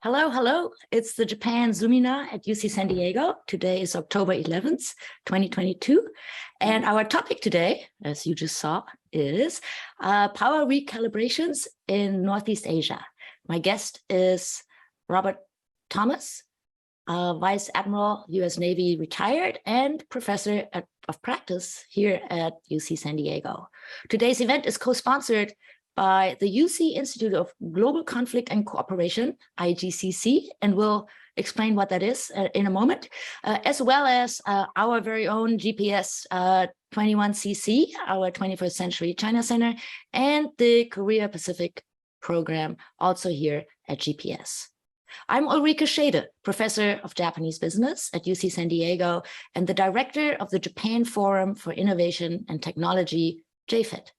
Hello, hello. It's the Japan Zoomina at UC San Diego. Today is October 11th, 2022. And our topic today, as you just saw, is power recalibrations in Northeast Asia. My guest is Robert Thomas, Vice Admiral, U.S. Navy retired, and Professor of Practice here at UC San Diego. Today's event is co-sponsored by the UC Institute of Global Conflict and Cooperation, IGCC, and we'll explain what that is in a moment, as well as our very own GPS 21CC, our 21st Century China Center, and the Korea Pacific program, also here at GPS. I'm Ulrike Schede, Professor of Japanese Business at UC San Diego and the Director of the Japan Forum for Innovation and Technology, JFIT.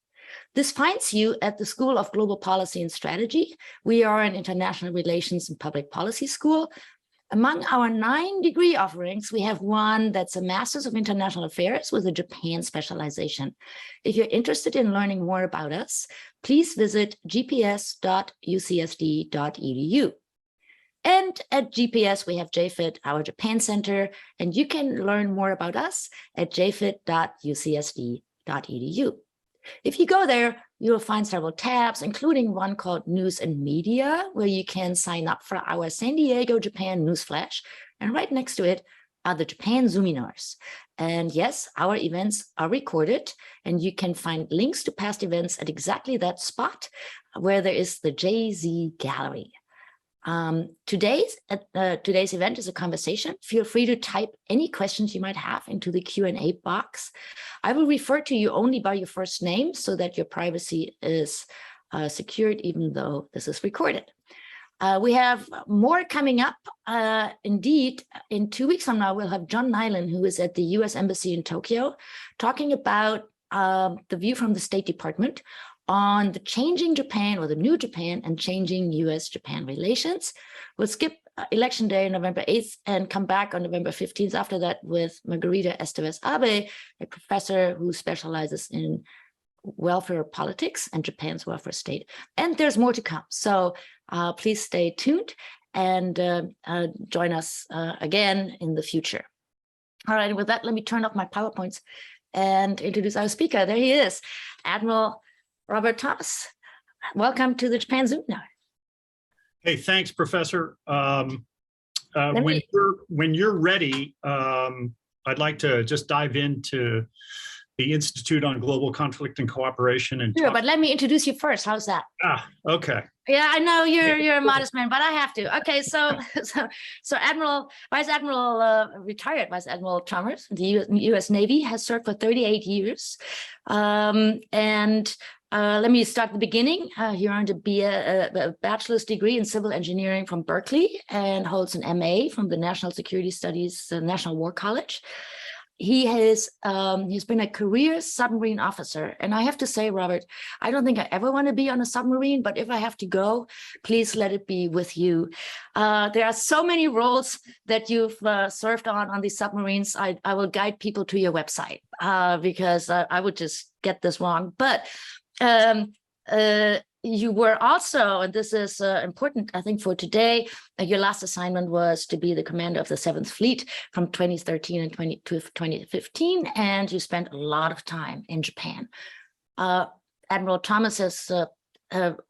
This finds you at the School of Global Policy and Strategy. We are an international relations and public policy school. Among our 9 degree offerings, we have one that's a Master's of International Affairs with a Japan specialization. If you're interested in learning more about us, please visit gps.ucsd.edu. And at GPS, we have JFIT, our Japan Center, and you can learn more about us at jfit.ucsd.edu. If you go there, you will find several tabs, including one called News and Media, where you can sign up for our San Diego Japan Newsflash. And right next to it are the Japan Zoominars. And yes, our events are recorded, and you can find links to past events at exactly that spot where there is the JZ Gallery. Today's event is a conversation. Feel free to type any questions you might have into the Q&A box. I will refer to you only by your first name so that your privacy is secured, even though this is recorded. We have more coming up. Indeed, in 2 weeks from now, we'll have John Nyland, who is at the U.S. Embassy in Tokyo, talking about the view from the State Department on the changing Japan, or the new Japan, and changing U.S.-Japan relations. We'll skip Election Day, November 8th, and come back on November 15th after that with Margarita Estevez Abe, a professor who specializes in welfare politics and Japan's welfare state. And there's more to come. So please stay tuned and join us again in the future. All right, with that, let me turn off my PowerPoints and introduce our speaker. There he is, Admiral Robert Thomas. Welcome to the Japan Zoomina. Hey, thanks, Professor. When you're ready, I'd like to just dive into the Institute on Global Conflict and Cooperation. And sure, but let me introduce you first. How's that? Okay. Yeah, I know you're a modest man, but I have to. Okay, so Vice Admiral, retired Vice Admiral Thomas, the U.S. Navy, has served for 38 years, let me start at the beginning. He earned a bachelor's degree in civil engineering from Berkeley and holds an MA from the National Security Studies National War College. He's been a career submarine officer. And I have to say, Robert, I don't think I ever want to be on a submarine, but if I have to go, please let it be with you. There are so many roles that you've served on these submarines. I will guide people to your website because I would just get this wrong. But you were also, and this is important, I think, for today, your last assignment was to be the commander of the 7th Fleet from 2013 to 2015, and you spent a lot of time in Japan. Admiral Thomas has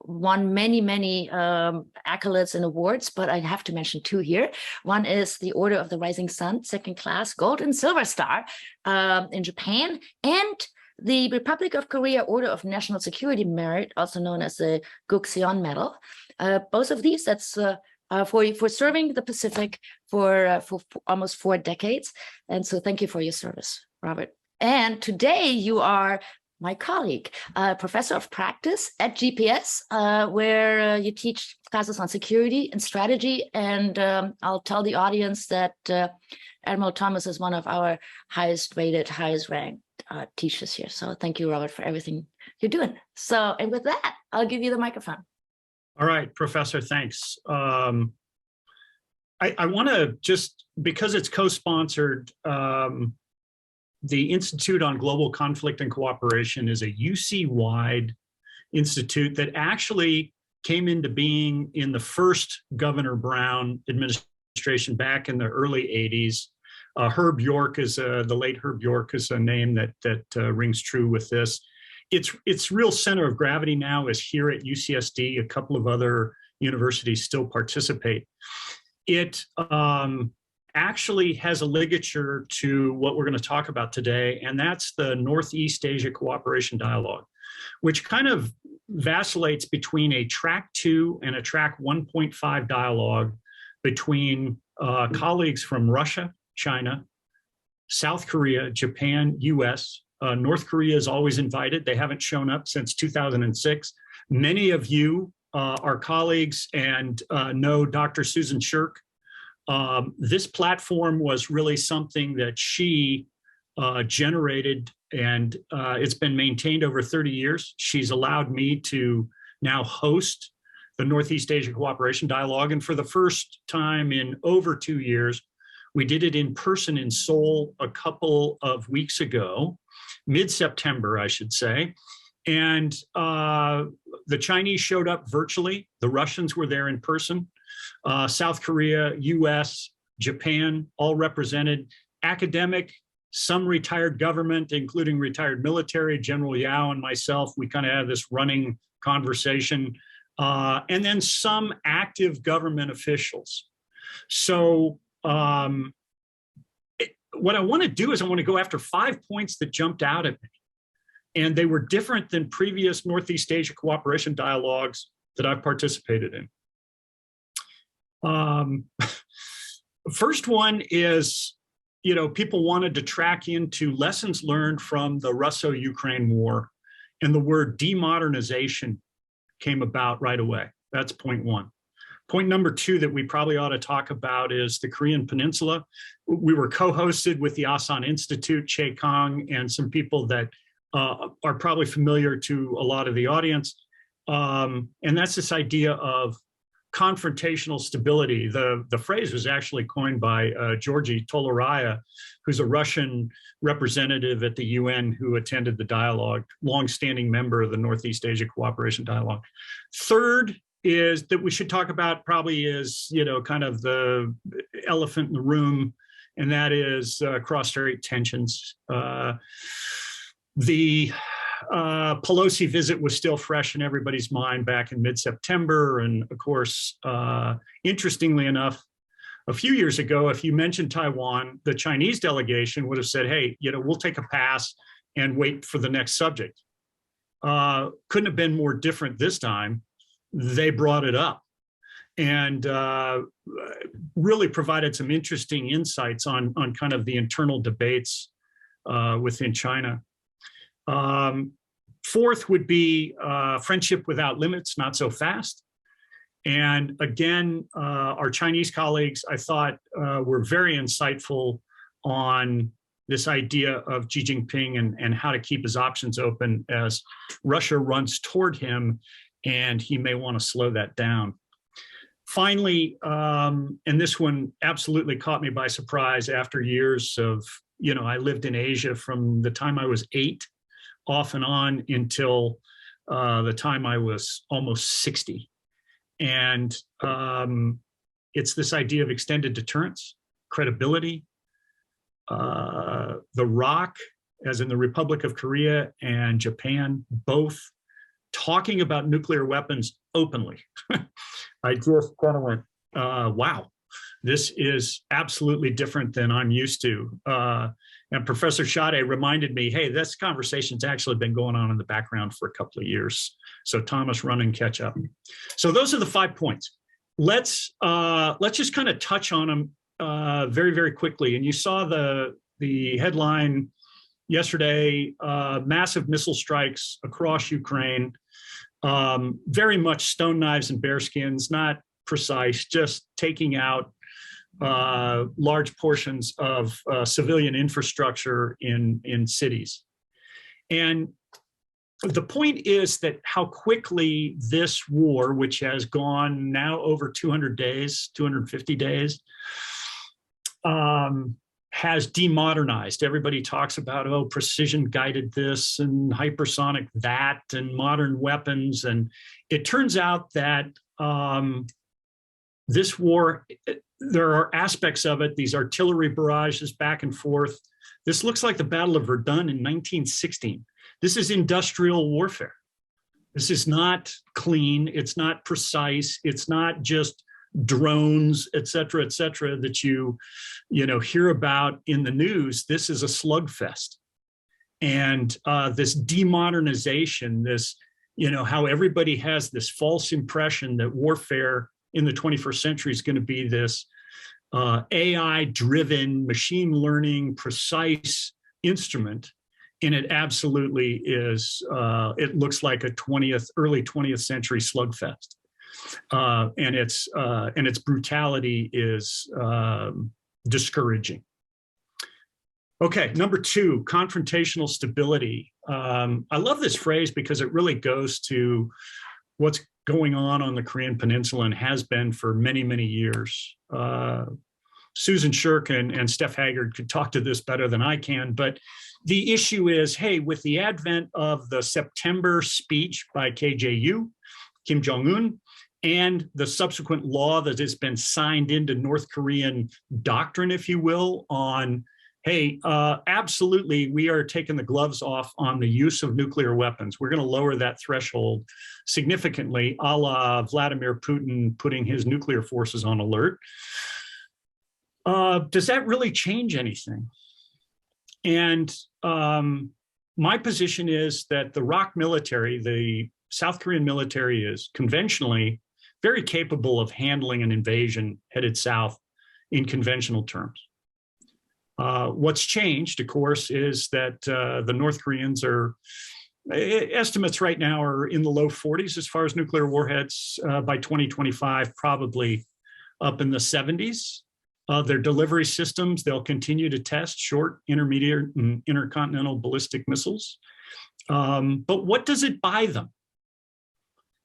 won many accolades and awards, but I have to mention 2 here. One is the Order of the Rising Sun, 2nd class, Gold and Silver Star in Japan, and the Republic of Korea Order of National Security Merit, also known as the Gukseon Medal. Both of these, that's for serving the Pacific for almost 4 decades. And so thank you for your service, Robert. And today you are my colleague, Professor of Practice at GPS, where you teach classes on security and strategy. And I'll tell the audience that Admiral Thomas is one of our highest rated, highest ranked teachers here. So thank you, Robert, for everything you're doing. So, and with that, I'll give you the microphone. All right, Professor, thanks. I want to just, because it's co-sponsored, the Institute on Global Conflict and Cooperation is a UC-wide institute that actually came into being in the first Governor Brown administration back in the early 80s. Herb York is the late Herb York is a name that rings true with this. Its real center of gravity now is here at UCSD. A couple of other universities still participate. It actually has a ligature to what we're going to talk about today, and that's the Northeast Asia Cooperation Dialogue, which kind of vacillates between a track 2 and a track 1.5 dialogue between colleagues from Russia, China, South Korea, Japan, US. North Korea is always invited. They haven't shown up since 2006. Many of you are colleagues and know Dr. Susan Shirk. This platform was really something that she generated, and it's been maintained over 30 years. She's allowed me to now host the Northeast Asia Cooperation Dialogue, and for the first time in over 2 years, we did it in person in Seoul a couple of weeks ago, mid-September, I should say. And the Chinese showed up virtually. The Russians were there in person. South Korea, US, Japan, all represented. Academic, some retired government, including retired military, General Yao and myself. We kind of have this running conversation. And then some active government officials. So what I want to do is I want to go after 5 points that jumped out at me. And they were different than previous Northeast Asia cooperation dialogues that I've participated in. First one is, people wanted to track into lessons learned from the Russo-Ukraine war, and the word demodernization came about right away. That's point one. Point number two that we probably ought to talk about is the Korean Peninsula. We were co-hosted with the ASAN Institute, Che Kong, and some people that are probably familiar to a lot of the audience. And that's this idea of confrontational stability. The phrase was actually coined by Georgy Tolaraya, who's a Russian representative at the UN who attended the dialogue, longstanding member of the Northeast Asia Cooperation Dialogue. Third is that we should talk about probably is, kind of the elephant in the room, and that is cross-strait tensions. The Pelosi visit was still fresh in everybody's mind back in mid-September. And of course, interestingly enough, a few years ago, if you mentioned Taiwan, the Chinese delegation would have said, hey, we'll take a pass and wait for the next subject. Couldn't have been more different this time. They brought it up and really provided some interesting insights on kind of the internal debates within China. Fourth would be friendship without limits, not so fast. And again, our Chinese colleagues, I thought, were very insightful on this idea of Xi Jinping and how to keep his options open as Russia runs toward him, and he may want to slow that down. Finally, and this one absolutely caught me by surprise after years of, I lived in Asia from the time I was 8 off and on until the time I was almost 60. And it's this idea of extended deterrence, credibility. The ROC, as in the Republic of Korea and Japan, both talking about nuclear weapons openly. I just kind of went, wow, this is absolutely different than I'm used to. And Professor Schade reminded me, hey, this conversation's actually been going on in the background for a couple of years. So Thomas, run and catch up. So those are the 5 points. Let's just kind of touch on them very, very quickly. And you saw the headline yesterday, massive missile strikes across Ukraine, very much stone knives and bearskins, not precise, just taking out large portions of civilian infrastructure in cities. And the point is that how quickly this war, which has gone now over 200 days, 250 days, has demodernized. Everybody talks about, oh, precision guided this and hypersonic that and modern weapons. And it turns out that this war, there are aspects of it, these artillery barrages back and forth. This looks like the Battle of Verdun in 1916. This is industrial warfare. This is not clean. It's not precise. It's not just drones, et cetera, that you hear about in the news. This is a slugfest. And this demodernization, this, how everybody has this false impression that warfare in the 21st century is going to be this AI-driven, machine learning, precise instrument. And it absolutely is, it looks like a early 20th century slugfest. And its brutality is discouraging. Okay, number 2, confrontational stability. I love this phrase because it really goes to what's going on the Korean Peninsula and has been for many, many years. Susan Shirk and Steph Haggard could talk to this better than I can, but the issue is, hey, with the advent of the September speech by KJU, Kim Jong-un, and the subsequent law that has been signed into North Korean doctrine, if you will, on, hey, absolutely, we are taking the gloves off on the use of nuclear weapons. We're going to lower that threshold significantly, a la Vladimir Putin putting his nuclear forces on alert. Does that really change anything? And my position is that the ROK military, the South Korean military, is conventionally very capable of handling an invasion headed south in conventional terms. What's changed, of course, is that the North Koreans are, estimates right now are in the low 40s as far as nuclear warheads. By 2025, probably up in the 70s. Their delivery systems, they'll continue to test short, intermediate, and intercontinental ballistic missiles. But what does it buy them?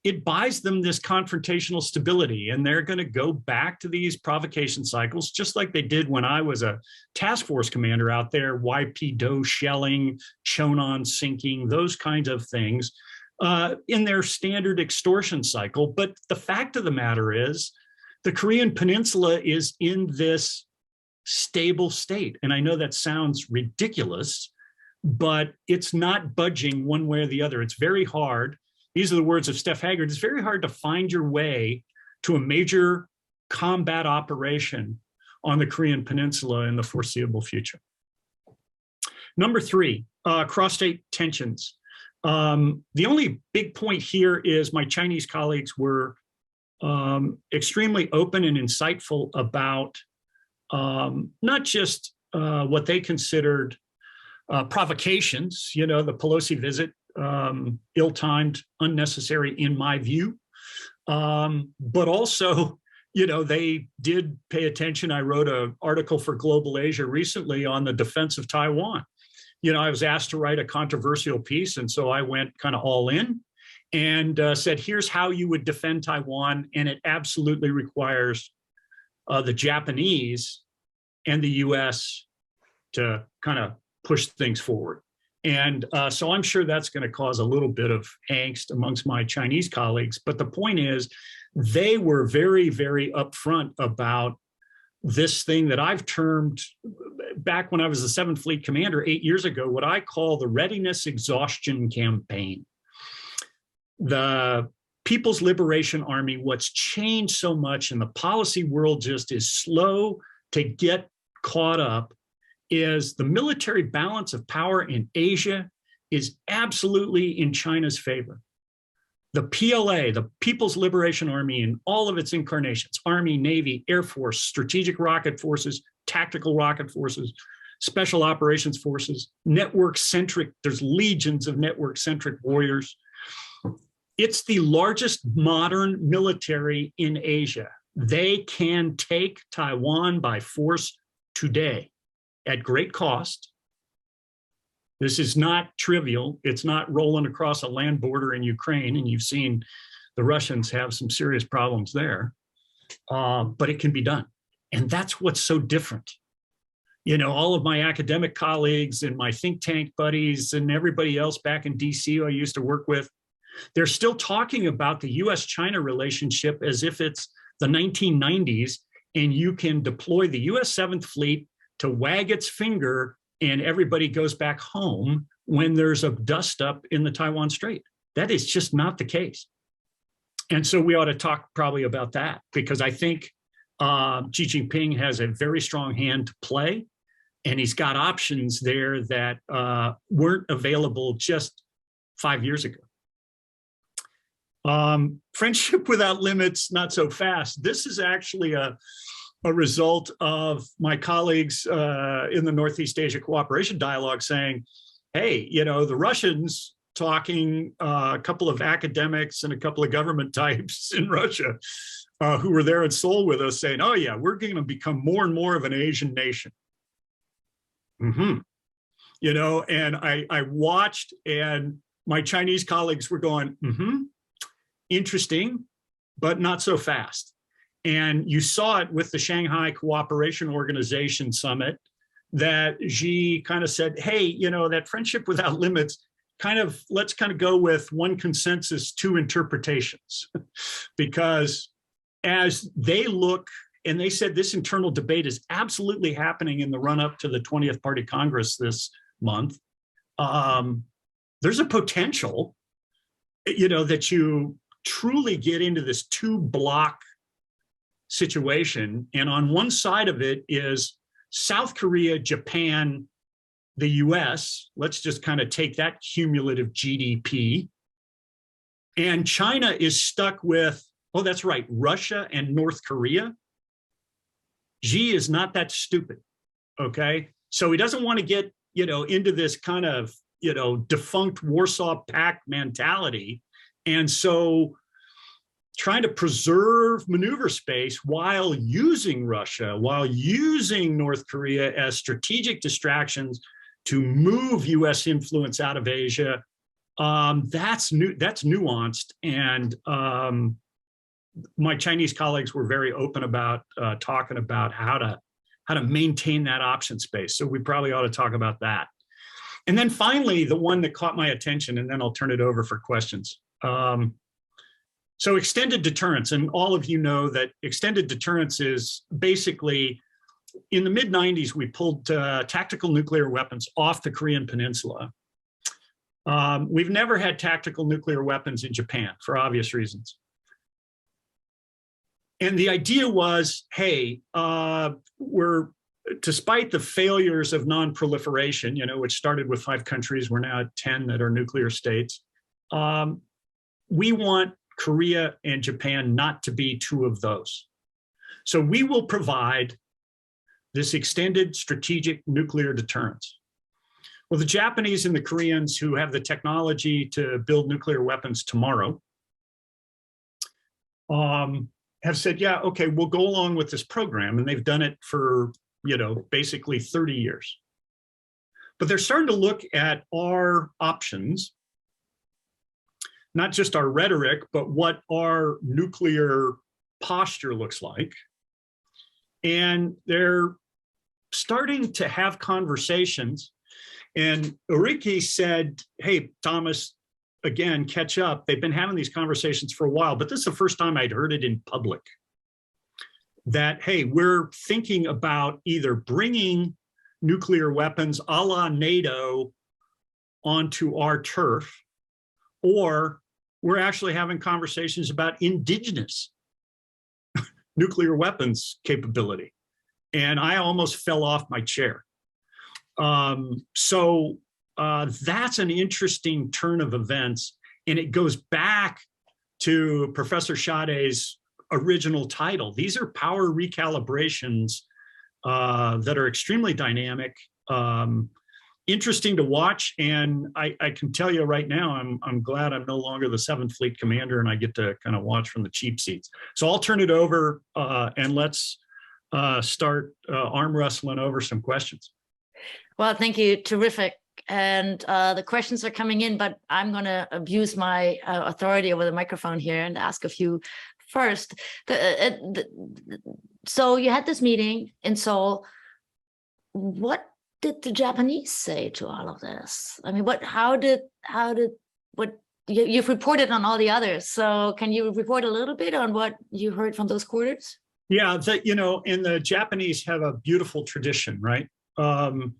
It buys them this confrontational stability, and they're going to go back to these provocation cycles, just like they did when I was a task force commander out there, YP-Do shelling, Chonon sinking, those kinds of things in their standard extortion cycle. But the fact of the matter is, the Korean Peninsula is in this stable state. And I know that sounds ridiculous, but it's not budging one way or the other. It's very hard. These are the words of Steph Haggard. It's very hard to find your way to a major combat operation on the Korean Peninsula in the foreseeable future. Number 3, cross-state tensions. The only big point here is my Chinese colleagues were extremely open and insightful about not just what they considered provocations, the Pelosi visit, ill-timed, unnecessary in my view, but also, they did pay attention. I wrote an article for Global Asia recently on the defense of Taiwan. I was asked to write a controversial piece, and so I went kind of all in and said, here's how you would defend Taiwan, and it absolutely requires the Japanese and the US to kind of push things forward. And so I'm sure that's going to cause a little bit of angst amongst my Chinese colleagues. But the point is, they were very, very upfront about this thing that I've termed, back when I was the 7th Fleet Commander 8 years ago, what I call the readiness exhaustion campaign. The People's Liberation Army, what's changed so much, and the policy world just is slow to get caught up, is the military balance of power in Asia is absolutely in China's favor. The PLA, the People's Liberation Army, in all of its incarnations, Army, Navy, Air Force, Strategic Rocket Forces, Tactical Rocket Forces, Special Operations Forces, network-centric, there's legions of network-centric warriors. It's the largest modern military in Asia. They can take Taiwan by force today at great cost. This is not trivial. It's not rolling across a land border in Ukraine, and you've seen the Russians have some serious problems there, but it can be done. And that's what's so different. all of my academic colleagues and my think tank buddies and everybody else back in DC who I used to work with, they're still talking about the US-China relationship as if it's the 1990s and you can deploy the US 7th Fleet to wag its finger and everybody goes back home when there's a dust up in the Taiwan Strait. That is just not the case. And so we ought to talk probably about that, because I think Xi Jinping has a very strong hand to play, and he's got options there that weren't available just 5 years ago. Friendship without limits, not so fast. This is actually a result of my colleagues in the Northeast Asia Cooperation Dialogue saying, hey, the Russians talking, a couple of academics and a couple of government types in Russia who were there in Seoul with us saying, oh yeah, we're going to become more and more of an Asian nation. And I watched, and my Chinese colleagues were going, interesting, but not so fast. And you saw it with the Shanghai Cooperation Organization Summit that Xi kind of said, hey, that friendship without limits, let's go with one consensus, two interpretations. Because as they look, and they said this internal debate is absolutely happening in the run-up to the 20th Party Congress this month, there's a potential, that you truly get into this two-block situation. And on one side of it is South Korea, Japan, the US, let's just kind of take that cumulative GDP. And China is stuck with, oh, that's right, Russia and North Korea. Xi is not that stupid, okay? So he doesn't want to get, into this kind of, defunct Warsaw Pact mentality. And so trying to preserve maneuver space while using Russia, while using North Korea as strategic distractions to move US influence out of Asia, that's nuanced. And my Chinese colleagues were very open about talking about how to maintain that option space. So we probably ought to talk about that. And then finally, the one that caught my attention, and then I'll turn it over for questions. So extended deterrence, and all of you know that extended deterrence is basically, in the mid-90s, we pulled tactical nuclear weapons off the Korean Peninsula. We've never had tactical nuclear weapons in Japan for obvious reasons. And the idea was, hey, despite the failures of non-proliferation, which started with 5 countries, we're now at 10 that are nuclear states. We want Korea and Japan not to be 2 of those. So we will provide this extended strategic nuclear deterrence. Well, the Japanese and the Koreans, who have the technology to build nuclear weapons tomorrow, have said, yeah, okay, we'll go along with this program. And they've done it for, basically 30 years. But they're starting to look at our options, not just our rhetoric, but what our nuclear posture looks like. And they're starting to have conversations. And Uriki said, hey, Thomas, again, catch up. They've been having these conversations for a while, but this is the first time I'd heard it in public. That, hey, we're thinking about either bringing nuclear weapons a la NATO onto our turf, or we're actually having conversations about indigenous nuclear weapons capability. And I almost fell off my chair. So that's an interesting turn of events. And it goes back to Professor Sade's original title. These are power recalibrations that are extremely dynamic, interesting to watch. And I can tell you right now, I'm glad I'm no longer the 7th Fleet commander and I get to kind of watch from the cheap seats. So I'll turn it over and let's start arm wrestling over some questions. Well, thank you. Terrific. And the questions are coming in, but I'm going to abuse my authority over the microphone here and ask a few first. So you had this meeting in Seoul. what did the Japanese say to all of this? I mean, you've reported on all the others, so can you report a little bit on what you heard from those quarters? Yeah, and the Japanese have a beautiful tradition, right? And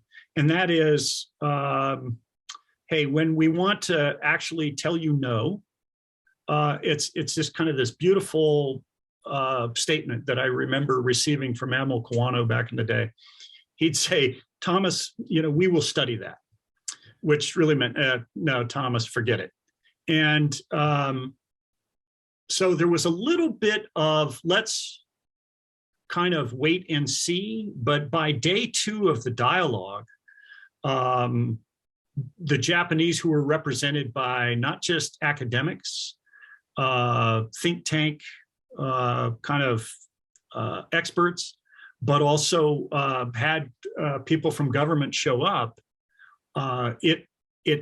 that is, hey, when we want to actually tell you no, it's just kind of this beautiful statement that I remember receiving from Admiral Kawano back in the day. He'd say, Thomas, we will study that, which really meant, no, Thomas, forget it. And so there was a little bit of let's kind of wait and see. But by day 2 of the dialogue, the Japanese, who were represented by not just academics, think tank kind of experts, but also had people from government show up. It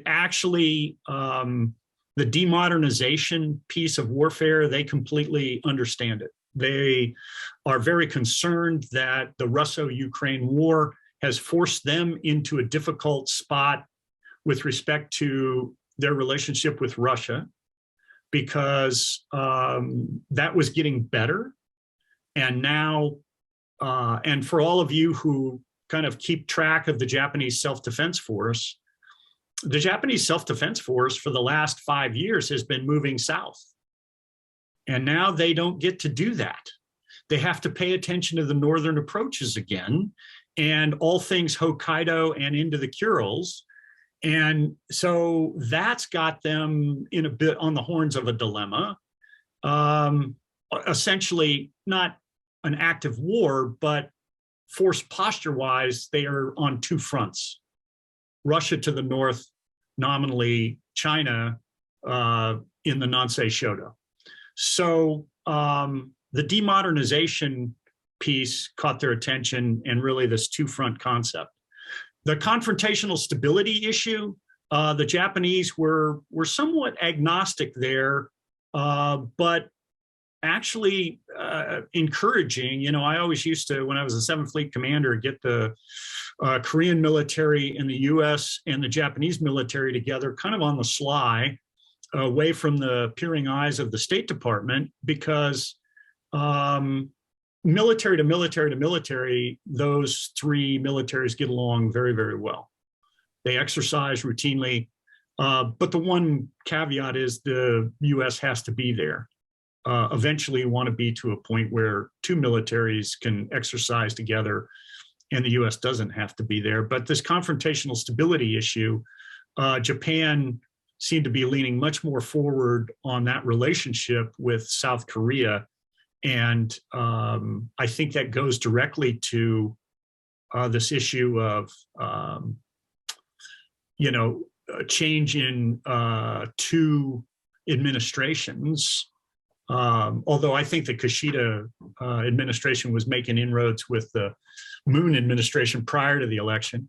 actually, the demodernization piece of warfare, they completely understand it. They are very concerned that the Russo-Ukraine war has forced them into a difficult spot with respect to their relationship with Russia, because that was getting better. And now, and for all of you who kind of keep track of the Japanese self-defense force, the Japanese self-defense force for the last 5 years has been moving south. And now they don't get to do that. They have to pay attention to the northern approaches again, and all things Hokkaido and into the Kurils. And so that's got them in a bit on the horns of a dilemma. Essentially, not an active war, but force posture-wise, they are on 2 fronts. Russia to the north, nominally China in the Nansei Shodo. So the demodernization piece caught their attention, and really this 2-front concept. The confrontational stability issue, the Japanese were somewhat agnostic there, but actually encouraging. I always used to, when I was a 7th Fleet commander, get the Korean military and the US and the Japanese military together kind of on the sly, away from the peering eyes of the State Department, because military to military to military, those 3 militaries get along very, very well. They exercise routinely, but the one caveat is the US has to be there. Eventually, you want to be to a point where 2 militaries can exercise together, and the US doesn't have to be there. But this confrontational stability issue, Japan seemed to be leaning much more forward on that relationship with South Korea. And I think that goes directly to this issue of, a change in 2 administrations. Although I think the Kishida administration was making inroads with the Moon administration prior to the election.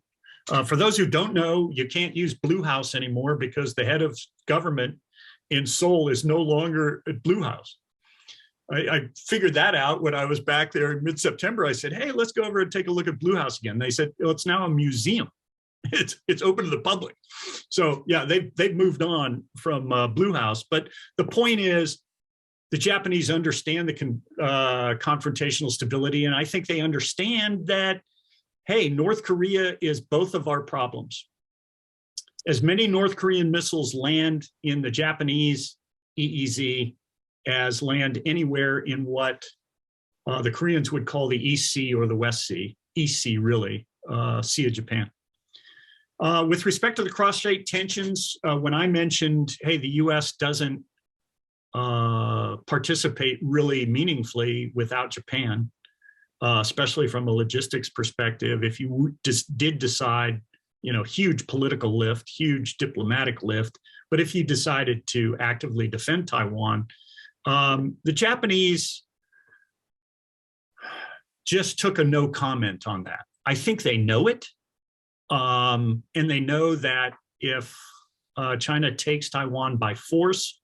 For those who don't know, you can't use Blue House anymore because the head of government in Seoul is no longer at Blue House. I figured that out when I was back there in mid-September. I said, hey, let's go over and take a look at Blue House again. They said, well, it's now a museum. It's open to the public. So yeah, they've moved on from Blue House. But the point is, the Japanese understand the confrontational stability, and I think they understand that, hey, North Korea is both of our problems. As many North Korean missiles land in the Japanese EEZ as land anywhere in what the Koreans would call the East Sea or the West Sea, East Sea really, Sea of Japan. With respect to the cross-strait tensions, when I mentioned, hey, the US doesn't participate really meaningfully without Japan, especially from a logistics perspective. If you just did decide, huge political lift, huge diplomatic lift, but if you decided to actively defend Taiwan, the Japanese just took a no comment on that. I think they know it, and they know that if China takes Taiwan by force,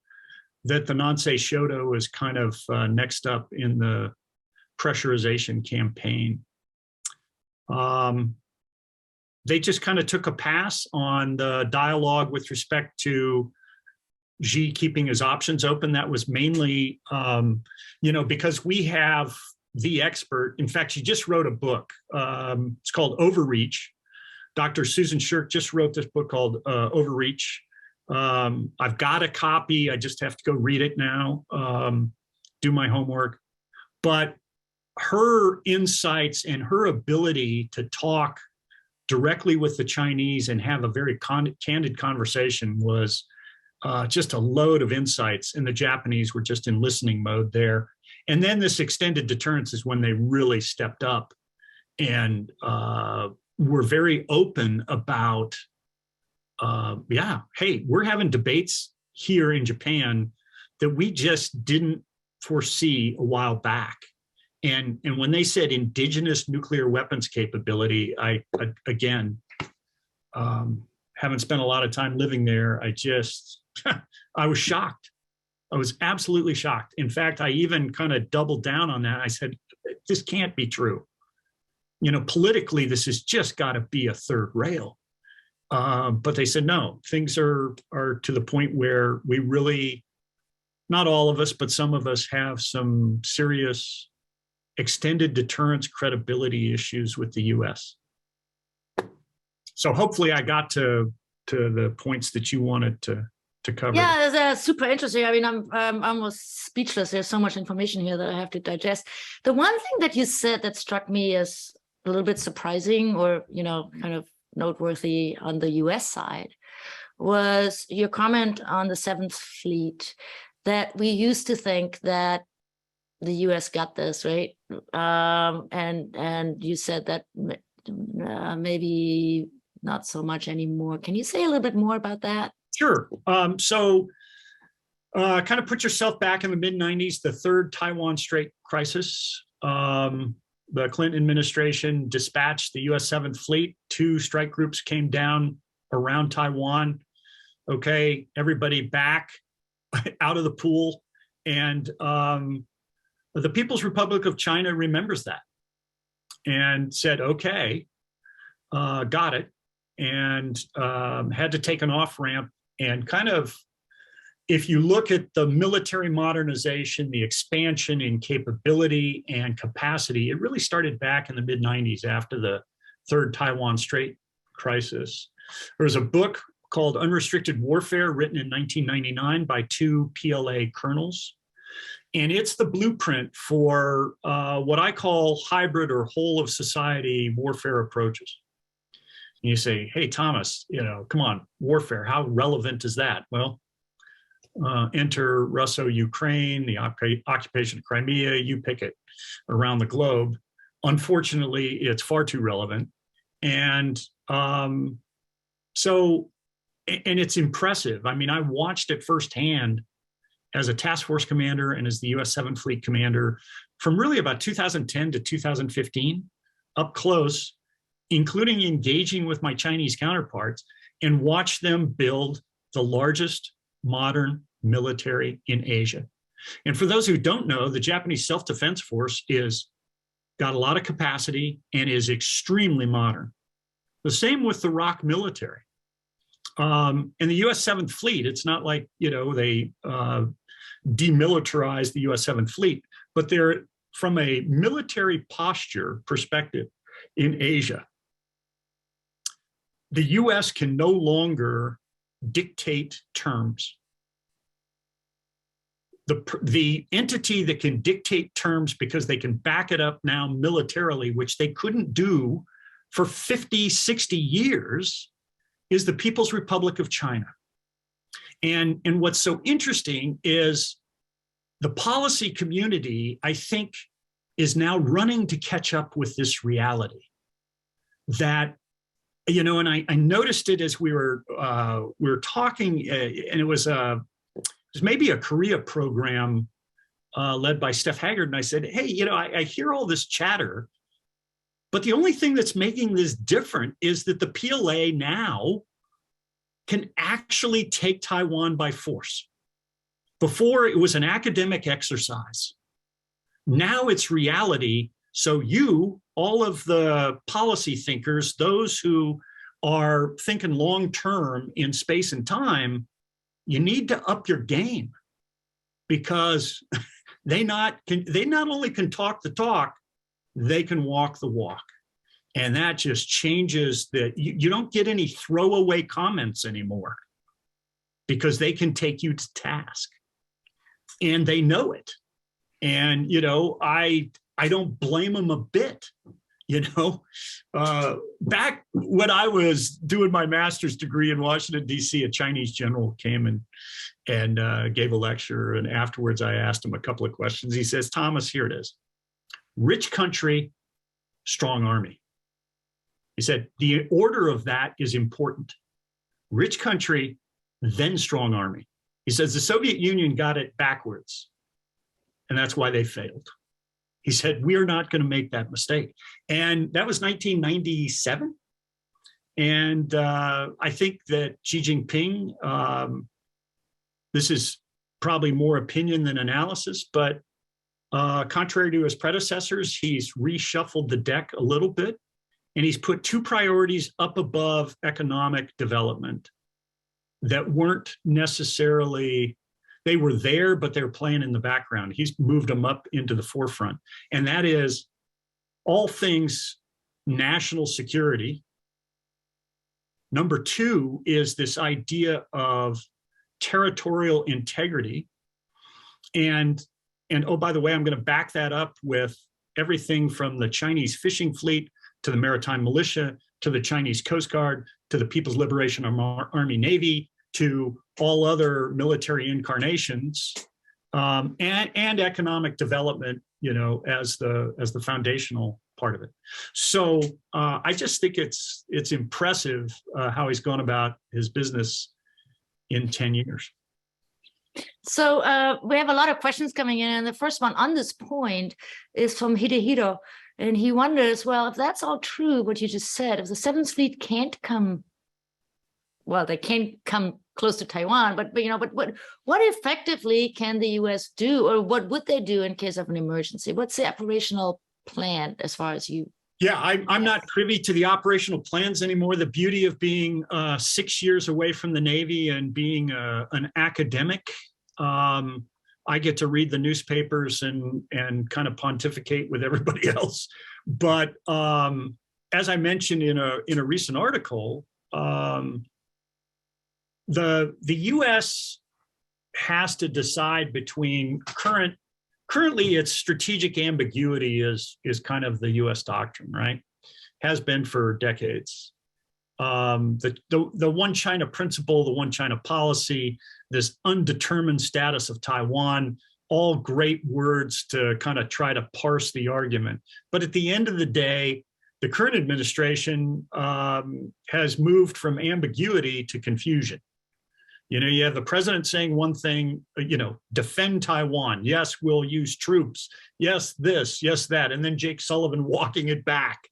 that the Nansei Shodo is kind of next up in the pressurization campaign. they just kind of took a pass on the dialogue with respect to Xi keeping his options open. That was mainly, because we have the expert. In fact, she just wrote a book. It's called Overreach. Dr. Susan Shirk just wrote this book called Overreach. I've got a copy. I just have to go read it now, do my homework. But her insights and her ability to talk directly with the Chinese and have a very candid conversation was just a load of insights. And the Japanese were just in listening mode there. And then this extended deterrence is when they really stepped up and were very open about, hey, we're having debates here in Japan that we just didn't foresee a while back. And when they said indigenous nuclear weapons capability, I again, haven't spent a lot of time living there. I was shocked. I was absolutely shocked. In fact, I even kind of doubled down on that. I said, this can't be true. Politically, this has just got to be a third rail. But they said, no, things are to the point where we really, not all of us, but some of us have some serious extended deterrence credibility issues with the US. So hopefully I got to the points that you wanted to cover. Yeah, that's super interesting. I mean, I'm almost speechless. There's so much information here that I have to digest. The one thing that you said that struck me as a little bit surprising or, kind of noteworthy on the US side was your comment on the 7th Fleet, that we used to think that the US got this, right? And you said that maybe not so much anymore. Can you say a little bit more about that? Sure. So kind of put yourself back in the mid-90s, the third Taiwan Strait crisis. The Clinton administration dispatched the US 7th Fleet. 2 strike groups came down around Taiwan. Okay, everybody back out of the pool. And the People's Republic of China remembers that and said, okay, got it. And had to take an off-ramp. And kind of, if you look at the military modernization, the expansion in capability and capacity, it really started back in the mid-90s after the third Taiwan Strait crisis. There was a book called Unrestricted Warfare written in 1999 by 2 PLA colonels. And it's the blueprint for what I call hybrid or whole of society warfare approaches. And you say, hey, Thomas, come on, warfare, how relevant is that? Well, enter Russo-Ukraine, the occupation of Crimea, you pick it, around the globe. Unfortunately, it's far too relevant. And it's impressive. I mean, I watched it firsthand as a task force commander and as the US 7th Fleet commander from really about 2010 to 2015, up close, including engaging with my Chinese counterparts, and watch them build the largest modern military in Asia. And for those who don't know, the Japanese Self-Defense Force got a lot of capacity and is extremely modern. The same with the ROC military. And the US 7th Fleet, it's not like, they demilitarized the US 7th Fleet, but they're, from a military posture perspective in Asia, the US can no longer dictate terms. The entity that can dictate terms because they can back it up now militarily, which they couldn't do for 50, 60 years, is the People's Republic of China. And what's so interesting is the policy community, I think, is now running to catch up with this reality that, and I noticed it as we were talking, and it was maybe a Korea program led by Steph Haggard. And I said, hey, I hear all this chatter, but the only thing that's making this different is that the PLA now can actually take Taiwan by force. Before, it was an academic exercise. Now it's reality. So all of the policy thinkers, those who are thinking long-term in space and time, you need to up your game, because they not only can talk the talk, they can walk the walk. And that just changes you don't get any throwaway comments anymore, because they can take you to task, and they know it. And, I don't blame them a bit. Back when I was doing my master's degree in Washington, D.C., a Chinese general came and gave a lecture. And afterwards, I asked him a couple of questions. He says, Thomas, here it is. Rich country, strong army. He said, the order of that is important. Rich country, then strong army. He says, the Soviet Union got it backwards, and that's why they failed. He said, we are not going to make that mistake. And that was 1997. And I think that Xi Jinping, this is probably more opinion than analysis, but contrary to his predecessors, he's reshuffled the deck a little bit, and he's put two priorities up above economic development that weren't necessarily, they were there, but they're playing in the background. He's moved them up into the forefront. And that is all things national security. Number two is this idea of territorial integrity. And oh, by the way, I'm going to back that up with everything from the Chinese fishing fleet to the maritime militia, to the Chinese Coast Guard, to the People's Liberation Army Navy, to all other military incarnations, and economic development, as the foundational part of it. So I just think it's impressive how he's gone about his business in 10 years. So we have a lot of questions coming in, and the first one on this point is from Hidehiro, and he wonders, well, if that's all true, what you just said, if the Seventh Fleet can't come, well, they can't come close to Taiwan, but what effectively can the U.S. do, or what would they do in case of an emergency? What's the operational plan as far as you? Yeah, I'm not privy to the operational plans anymore. The beauty of being 6 years away from the Navy and being an academic, I get to read the newspapers and kind of pontificate with everybody else. But as I mentioned in a recent article, the U.S. has to decide between currently its strategic ambiguity is kind of the U.S. doctrine, right? Has been for decades. The one China principle, the one China policy, this undetermined status of Taiwan, all great words to kind of try to parse the argument. But at the end of the day, the current administration has moved from ambiguity to confusion. You have the president saying one thing, defend Taiwan. Yes, we'll use troops. Yes, this, yes, that. And then Jake Sullivan walking it back.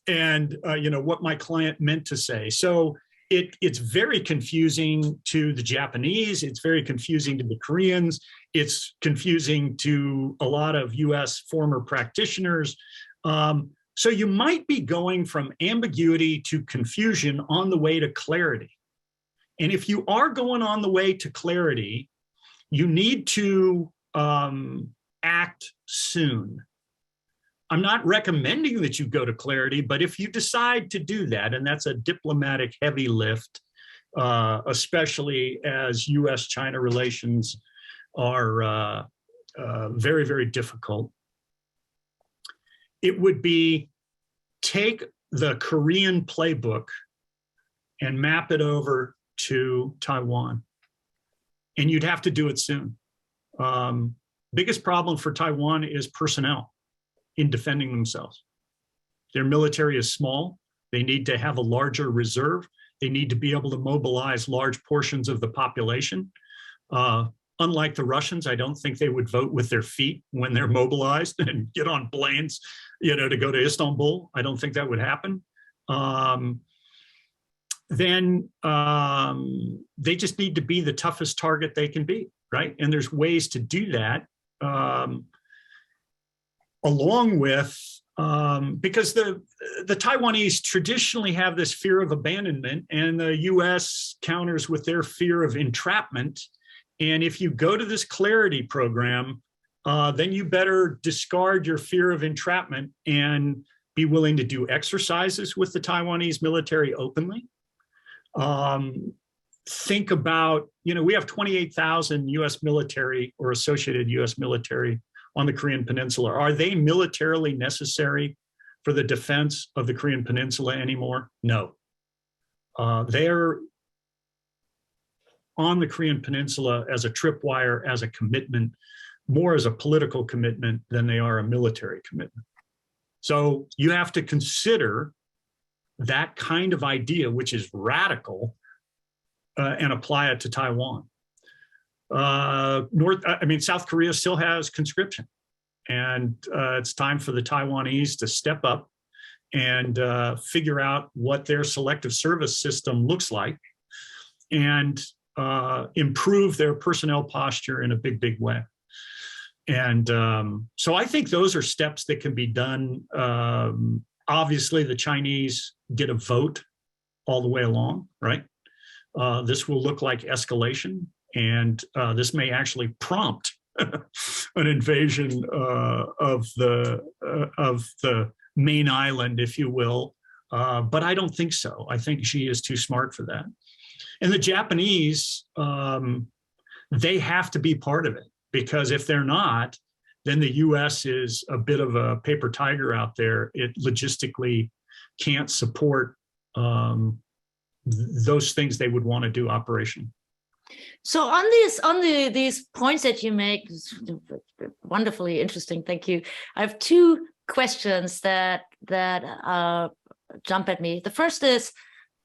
And, what my client meant to say. So it's very confusing to the Japanese. It's very confusing to the Koreans. It's confusing to a lot of U.S. former practitioners. So you might be going from ambiguity to confusion on the way to clarity. And if you are going on the way to clarity, you need to act soon. I'm not recommending that you go to clarity, but if you decide to do that, and that's a diplomatic heavy lift, especially as U.S.-China relations are very, very difficult, it would be take the Korean playbook and map it over to Taiwan. And you'd have to do it soon. Biggest problem for Taiwan is personnel in defending themselves. Their military is small. They need to have a larger reserve. They need to be able to mobilize large portions of the population. Unlike the Russians, I don't think they would vote with their feet when they're mobilized and get on planes, to go to Istanbul. I don't think that would happen. Then they just need to be the toughest target they can be, right? And there's ways to do that, along with because the Taiwanese traditionally have this fear of abandonment, and the U.S. counters with their fear of entrapment. And if you go to this clarity program, then you better discard your fear of entrapment and be willing to do exercises with the Taiwanese military openly. Think about, we have 28,000 U.S. military or associated U.S. military on the Korean Peninsula. Are they militarily necessary for the defense of the Korean Peninsula anymore? No. They're on the Korean Peninsula as a tripwire, as a commitment, more as a political commitment than they are a military commitment. So you have to consider that kind of idea, which is radical, and apply it to Taiwan. South Korea still has conscription, and it's time for the Taiwanese to step up and figure out what their selective service system looks like and improve their personnel posture in a big, big way. And so I think those are steps that can be done. Obviously, the Chinese get a vote all the way along, right? This will look like escalation, and this may actually prompt an invasion of the main island, if you will. But I don't think so. I think Xi is too smart for that. And the Japanese, they have to be part of it, because if they're not, then the U.S. is a bit of a paper tiger out there. It logistically can't support those things they would want to do operationally. So on these points that you make, wonderfully interesting. Thank you. I have two questions that jump at me. The first is,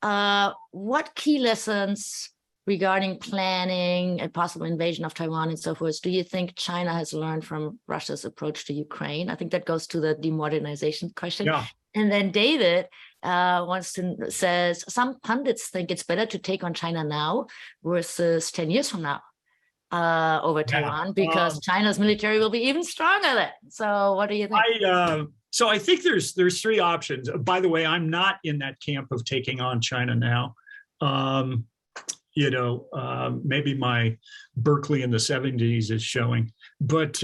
what key lessons regarding planning a possible invasion of Taiwan and so forth do you think China has learned from Russia's approach to Ukraine? I think that goes to the demodernization question. Yeah. And then David says some pundits think it's better to take on China now versus 10 years from now over Taiwan, because China's military will be even stronger then. So what do you think? So I think there's three options. By the way, I'm not in that camp of taking on China now. Maybe my Berkeley in the 70s is showing, but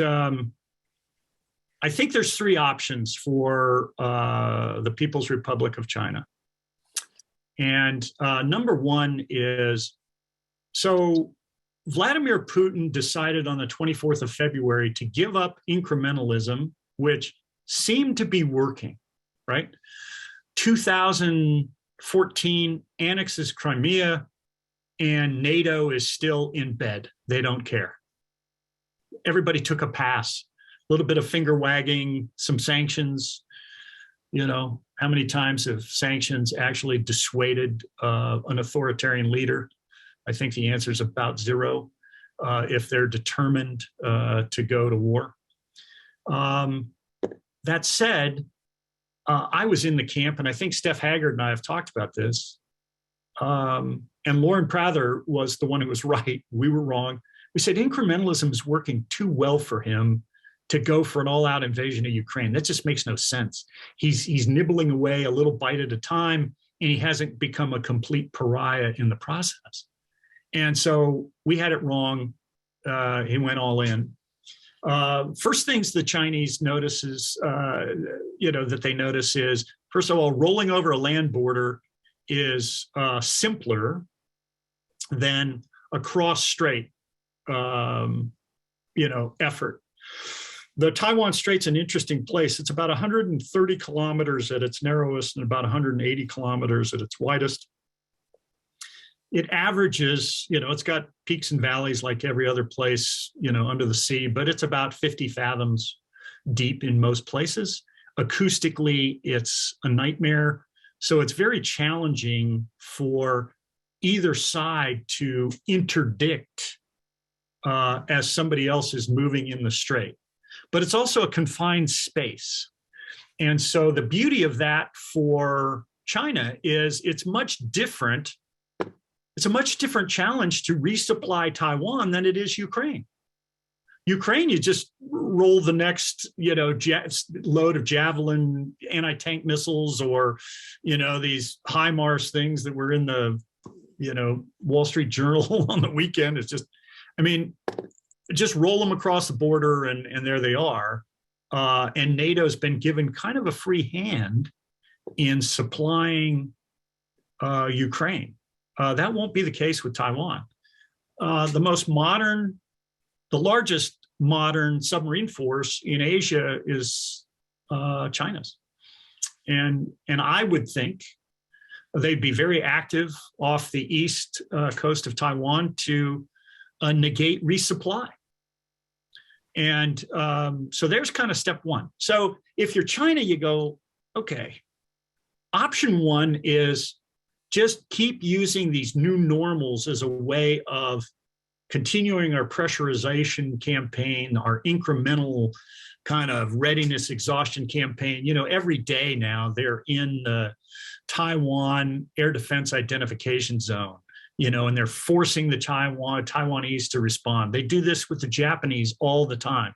I think there's three options for the People's Republic of China. And number one is, so Vladimir Putin decided on the 24th of February to give up incrementalism, which seemed to be working, right? 2014 annexes Crimea, and NATO is still in bed. They don't care. Everybody took a pass. A little bit of finger wagging, some sanctions. How many times have sanctions actually dissuaded an authoritarian leader? I think the answer is about zero if they're determined to go to war. That said, I was in the camp, and I think Steph Haggard and I have talked about this. And Lauren Prather was the one who was right. We were wrong. We said incrementalism is working too well for him to go for an all-out invasion of Ukraine. That just makes no sense. He's nibbling away a little bite at a time, and he hasn't become a complete pariah in the process. And so we had it wrong. He went all in. First things the Chinese notices, that they notice is, first of all, rolling over a land border is simpler than a cross-strait, effort. The Taiwan Strait's an interesting place. It's about 130 kilometers at its narrowest and about 180 kilometers at its widest. It averages, it's got peaks and valleys like every other place, under the sea, but it's about 50 fathoms deep in most places. Acoustically, it's a nightmare. So it's very challenging for either side to interdict as somebody else is moving in the strait. But it's also a confined space. And so the beauty of that for China is it's much different. It's a much different challenge to resupply Taiwan than it is Ukraine. Ukraine, you just roll the next, load of Javelin anti-tank missiles, or, these HIMARS things that were in the, Wall Street Journal on the weekend. It's just, just roll them across the border and there they are. And NATO's been given kind of a free hand in supplying Ukraine. That won't be the case with Taiwan. The largest modern submarine force in Asia is China's. And I would think they'd be very active off the east coast of Taiwan to negate resupply. And so there's kind of step one. So if you're China, you go, okay, option one is just keep using these new normals as a way of continuing our pressurization campaign, our incremental kind of readiness exhaustion campaign. Every day now they're in the Taiwan air defense identification zone, and they're forcing the Taiwanese to respond. They do this with the Japanese all the time.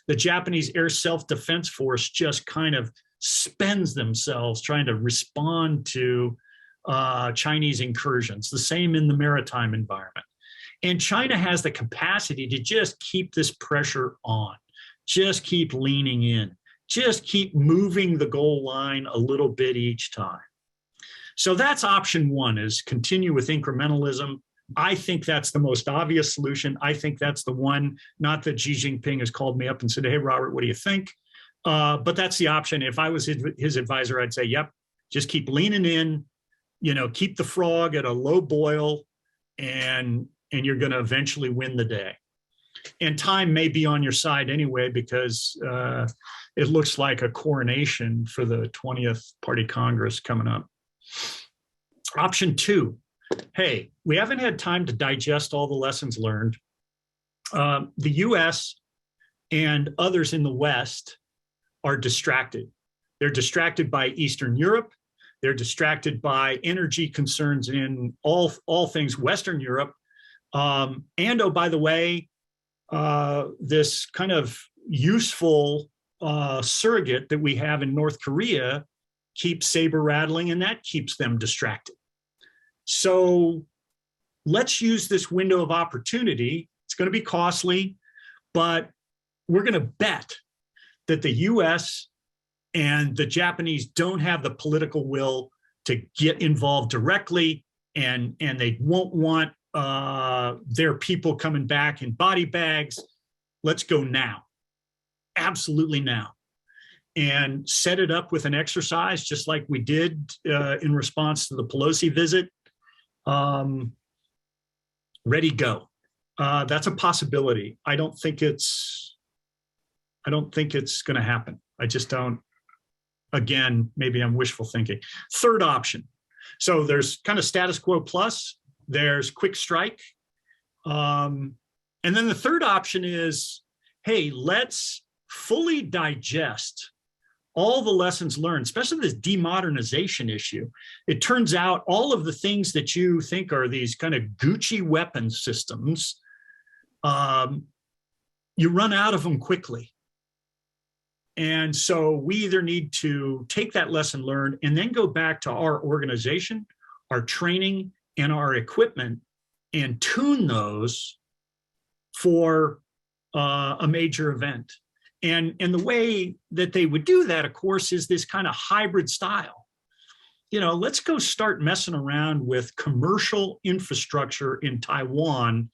The Japanese Air Self-Defense Force just kind of spends themselves trying to respond to Chinese incursions, the same in the maritime environment. And China has the capacity to just keep this pressure on, just keep leaning in, just keep moving the goal line a little bit each time. So that's option one, is continue with incrementalism. I think that's the most obvious solution. I think that's the one, not that Xi Jinping has called me up and said, hey, Robert, what do you think? But that's the option. If I was his advisor, I'd say, yep, just keep leaning in, keep the frog at a low boil, and you're going to eventually win the day. And time may be on your side anyway, because it looks like a coronation for the 20th Party Congress coming up. Option two, hey, we haven't had time to digest all the lessons learned. The US and others in the West are distracted. They're distracted by Eastern Europe. They're distracted by energy concerns in all things Western Europe. And oh, by the way, this kind of useful surrogate that we have in North Korea keeps saber rattling, and that keeps them distracted. So let's use this window of opportunity. It's going to be costly, but we're going to bet that the US and the Japanese don't have the political will to get involved directly, and they won't want their people coming back in body bags. Let's go now. Absolutely now. And set it up with an exercise, just like we did in response to the Pelosi visit. Ready, go. That's a possibility. I don't think it's going to happen. I just don't. Again, maybe I'm wishful thinking. Third option. So there's kind of status quo plus, there's quick strike. And then the third option is, hey, let's fully digest all the lessons learned, especially this demodernization issue. It turns out all of the things that you think are these kind of Gucci weapon systems, you run out of them quickly. And so we either need to take that lesson learned and then go back to our organization, our training, and our equipment and tune those for a major event. And the way that they would do that, of course, is this kind of hybrid style. Let's go start messing around with commercial infrastructure in Taiwan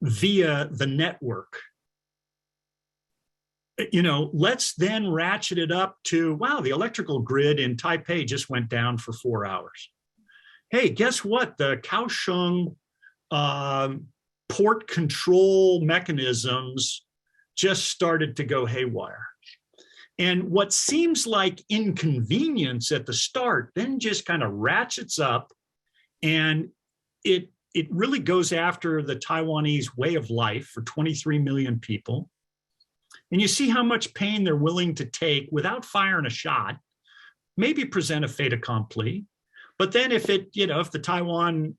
via the network. Let's then ratchet it up to, wow, the electrical grid in Taipei just went down for 4 hours. Hey, guess what? The Kaohsiung port control mechanisms just started to go haywire. And what seems like inconvenience at the start then just kind of ratchets up, and it really goes after the Taiwanese way of life for 23 million people. And you see how much pain they're willing to take without firing a shot, maybe present a fait accompli. But then if the Taiwan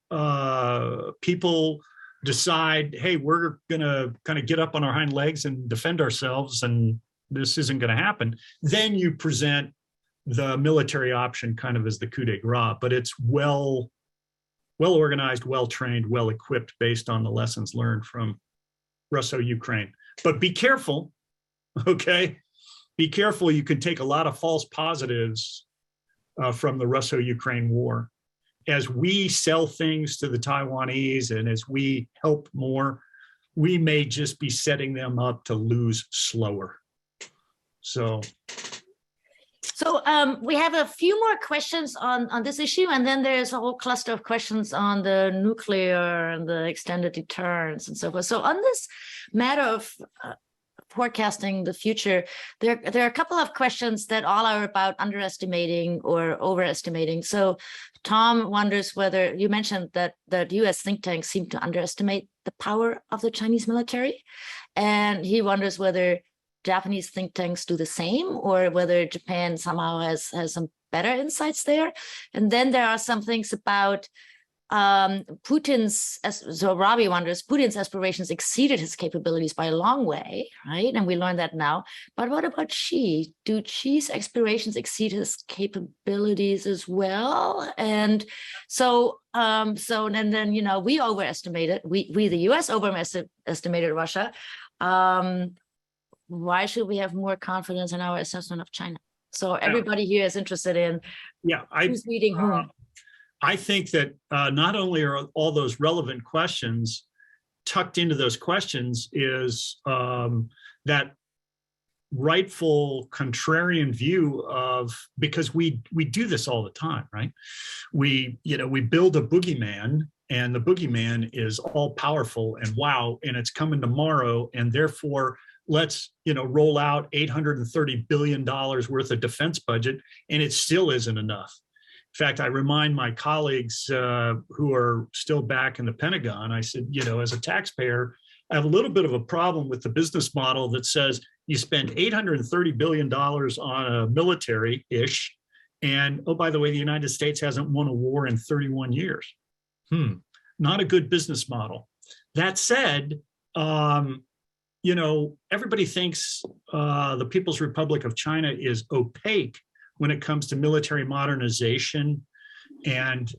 people decide, hey, we're going to kind of get up on our hind legs and defend ourselves, and this isn't going to happen, then you present the military option kind of as the coup de grace, but it's well organized, well trained, well equipped based on the lessons learned from Russo-Ukraine. But be careful, okay? Be careful. You can take a lot of false positives from the Russo-Ukraine war. As we sell things to the Taiwanese and as we help more, we may just be setting them up to lose slower. So we have a few more questions on this issue, and then there's a whole cluster of questions on the nuclear and the extended deterrence and so forth. So on this matter of forecasting the future, there are a couple of questions that all are about underestimating or overestimating. So Tom wonders whether, you mentioned that US think tanks seem to underestimate the power of the Chinese military, and he wonders whether Japanese think tanks do the same, or whether Japan somehow has some better insights there. And then there are some things about Putin's, so Robbie wonders, Putin's aspirations exceeded his capabilities by a long way, right? And we learned that now. But what about Xi? Do Xi's aspirations exceed his capabilities as well? And so, then, you know, we overestimated, we the US overestimated Russia. Why should we have more confidence in our assessment of China? So everybody here is interested in who's leading whom. I think that not only are all those relevant questions, tucked into those questions is that rightful contrarian view of, because we do this all the time, right? We build a boogeyman, and the boogeyman is all powerful and wow, and it's coming tomorrow, and therefore let's roll out $830 billion worth of defense budget, and it still isn't enough. In fact, I remind my colleagues who are still back in the Pentagon, I said, as a taxpayer, I have a little bit of a problem with the business model that says you spend $830 billion on a military-ish, and oh, by the way, the United States hasn't won a war in 31 years. Not a good business model. That said, everybody thinks the People's Republic of China is opaque when it comes to military modernization and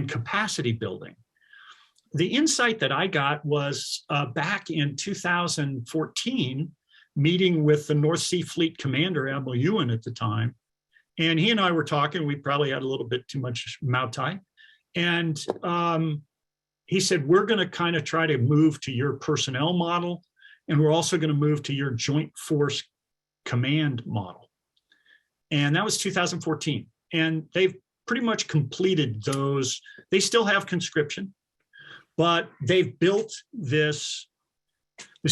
capacity building. The insight that I got was back in 2014, meeting with the North Sea Fleet Commander, Admiral Ewan at the time. And he and I were talking, we probably had a little bit too much Mao Tai. And he said, we're going to kind of try to move to your personnel model, and we're also going to move to your joint force command model. And that was 2014. And they've pretty much completed those. They still have conscription, but they've built this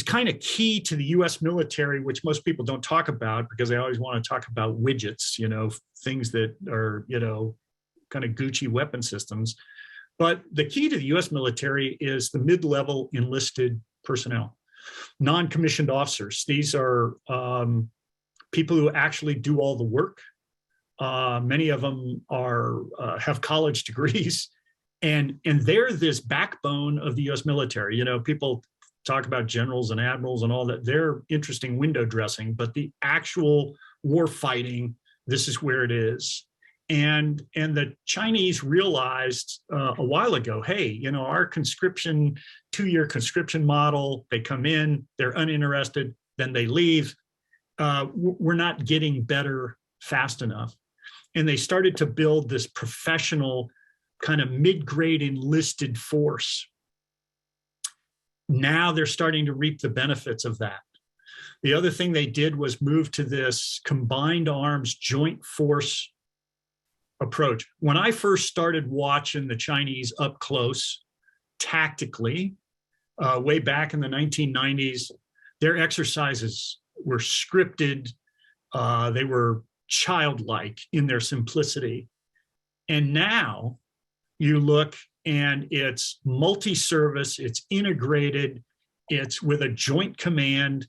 kind of key to the US military, which most people don't talk about because they always want to talk about widgets, things that are, kind of Gucci weapon systems. But the key to the US military is the mid-level enlisted personnel, non-commissioned officers. These are people who actually do all the work. Many of them have college degrees, and they're this backbone of the US military. People talk about generals and admirals and all that. They're interesting window dressing, but the actual war fighting, this is where it is. And the Chinese realized a while ago, hey, our conscription, 2-year conscription model, they come in, they're uninterested, then they leave. We're not getting better fast enough. And they started to build this professional kind of mid-grade enlisted force. Now they're starting to reap the benefits of that. The other thing they did was move to this combined arms joint force approach. When I first started watching the Chinese up close, tactically, way back in the 1990s, their exercises were scripted. They were childlike in their simplicity. And now you look and it's multi-service, it's integrated, it's with a joint command,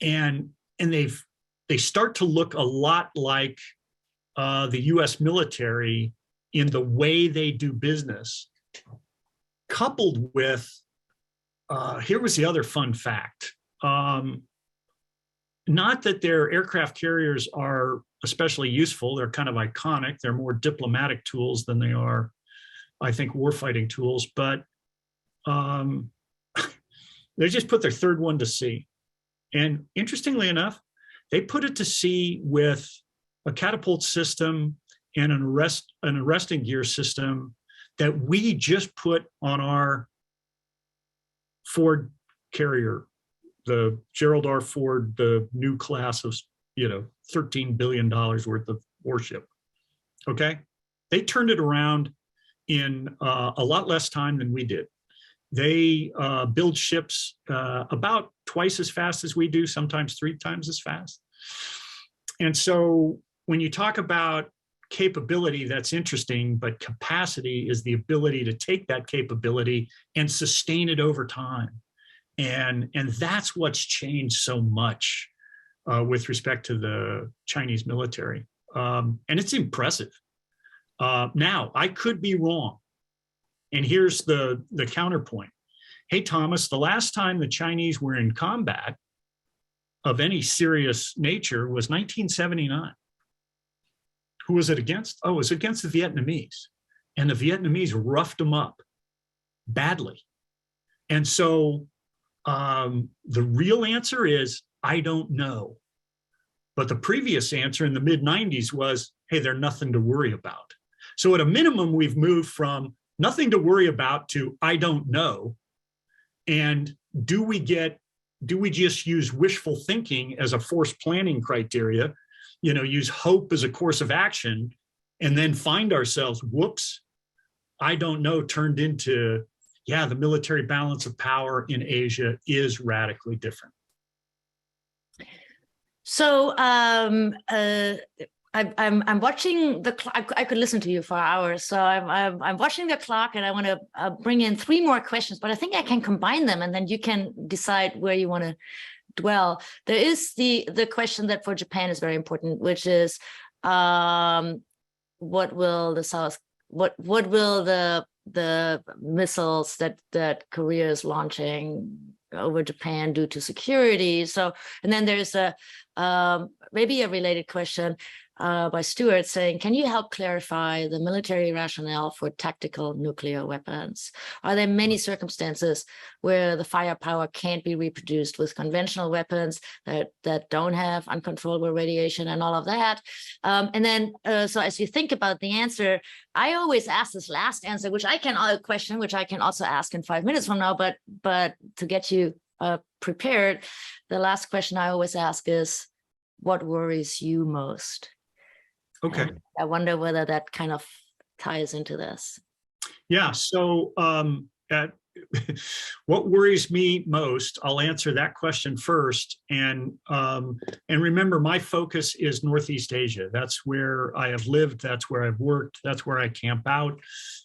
and they start to look a lot like the US military in the way they do business. coupled with, here was the other fun fact. Not that their aircraft carriers are especially useful. They're kind of iconic. They're more diplomatic tools than they are, I think, warfighting tools. But they just put their third one to sea. And interestingly enough, they put it to sea with a catapult system and an arresting gear system that we just put on our Ford carrier, the Gerald R. Ford, the new class of, $13 billion worth of warship. Okay. They turned it around in a lot less time than we did. They build ships about twice as fast as we do, sometimes 3 times as fast. And so when you talk about capability, that's interesting, but capacity is the ability to take that capability and sustain it over time. And that's what's changed so much with respect to the Chinese military. And it's impressive. Now, I could be wrong. And here's the counterpoint. Hey, Thomas, the last time the Chinese were in combat of any serious nature was 1979. Who was it against? Oh, it was against the Vietnamese. And the Vietnamese roughed them up badly. And so the real answer is, I don't know. But the previous answer in the mid-90s was, hey, they're nothing to worry about. So at a minimum, we've moved from nothing to worry about to I don't know. And do we just use wishful thinking as a force planning criteria, use hope as a course of action, and then find ourselves, whoops, I don't know, turned into, yeah, the military balance of power in Asia is radically different. So I'm watching the clock. I could listen to you for hours. So I'm watching the clock, and I want to bring in 3 more questions, but I think I can combine them, and then you can decide where you want to dwell. There is the question that for Japan is very important, which is what will the missiles that Korea is launching over Japan do to security? So, and then there's maybe a related question by Stuart saying, can you help clarify the military rationale for tactical nuclear weapons? Are there many circumstances where the firepower can't be reproduced with conventional weapons that don't have uncontrollable radiation and all of that? And then, so as you think about the answer, I always ask this last answer, which I can also ask in 5 minutes from now, but to get you prepared, the last question I always ask is, what worries you most? Okay. And I wonder whether that kind of ties into this. Yeah. So what worries me most, I'll answer that question first. And remember, my focus is Northeast Asia. That's where I have lived. That's where I've worked. That's where I camp out.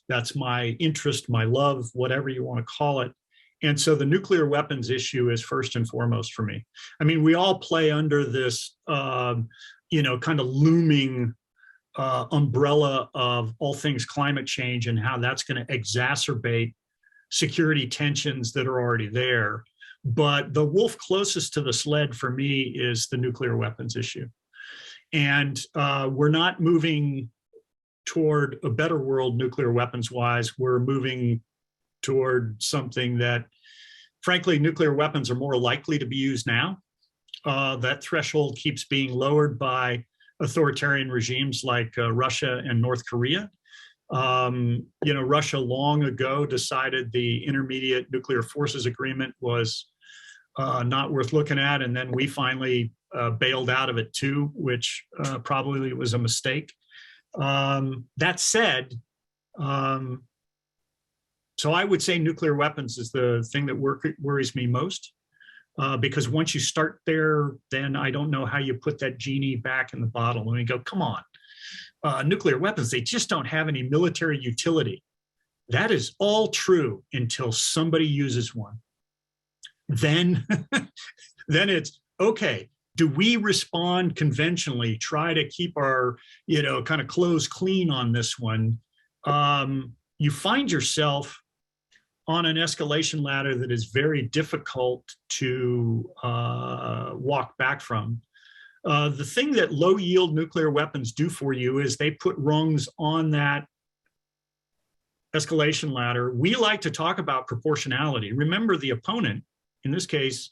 That's my interest, my love, whatever you want to call it. And so the nuclear weapons issue is first and foremost for me. I mean, we all play under this, kind of looming umbrella of all things climate change and how that's going to exacerbate security tensions that are already there. But the wolf closest to the sled for me is the nuclear weapons issue. And we're not moving toward a better world nuclear weapons wise. We're moving toward something that, frankly, nuclear weapons are more likely to be used now. That threshold keeps being lowered by authoritarian regimes like Russia and North Korea. Russia long ago decided the Intermediate Nuclear Forces Agreement was not worth looking at, and then we finally bailed out of it too, which probably was a mistake. That said, so I would say nuclear weapons is the thing that worries me most, because once you start there, then I don't know how you put that genie back in the bottle and you go, come on, nuclear weapons, they just don't have any military utility. That is all true until somebody uses one. Then it's, okay, do we respond conventionally, try to keep our, kind of clothes clean on this one? You find yourself on an escalation ladder that is very difficult to walk back from. The thing that low yield nuclear weapons do for you is they put rungs on that escalation ladder. We like to talk about proportionality. Remember, the opponent, in this case,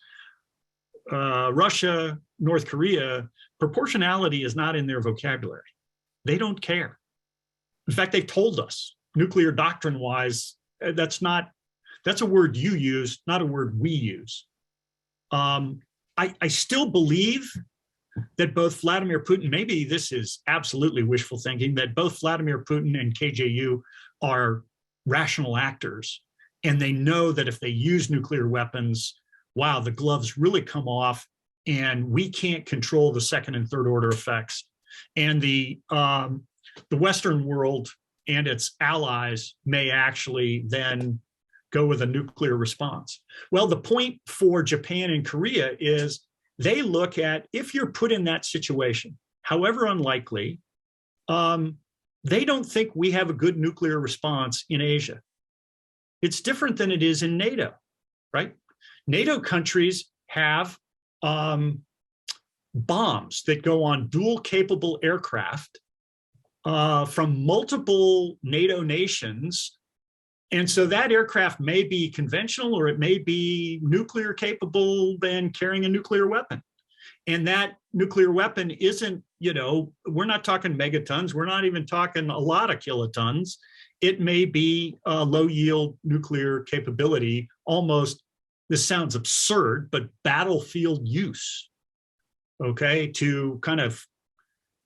Russia, North Korea, proportionality is not in their vocabulary. They don't care. In fact, they've told us, nuclear doctrine-wise, that's a word you use, not a word we use. I still believe that both Vladimir Putin, maybe this is absolutely wishful thinking, that both Vladimir Putin and KJU are rational actors, and they know that if they use nuclear weapons, wow, the gloves really come off, and we can't control the second and third order effects. And the Western world and its allies may actually then go with a nuclear response. Well, the point for Japan and Korea is they look at, if you're put in that situation, however unlikely, they don't think we have a good nuclear response in Asia. It's different than it is in NATO, right? NATO countries have bombs that go on dual capable aircraft from multiple NATO nations. And so that aircraft may be conventional, or it may be nuclear capable and carrying a nuclear weapon. And that nuclear weapon isn't, we're not talking megatons. We're not even talking a lot of kilotons. It may be a low yield nuclear capability, almost, this sounds absurd, but battlefield use, okay, to kind of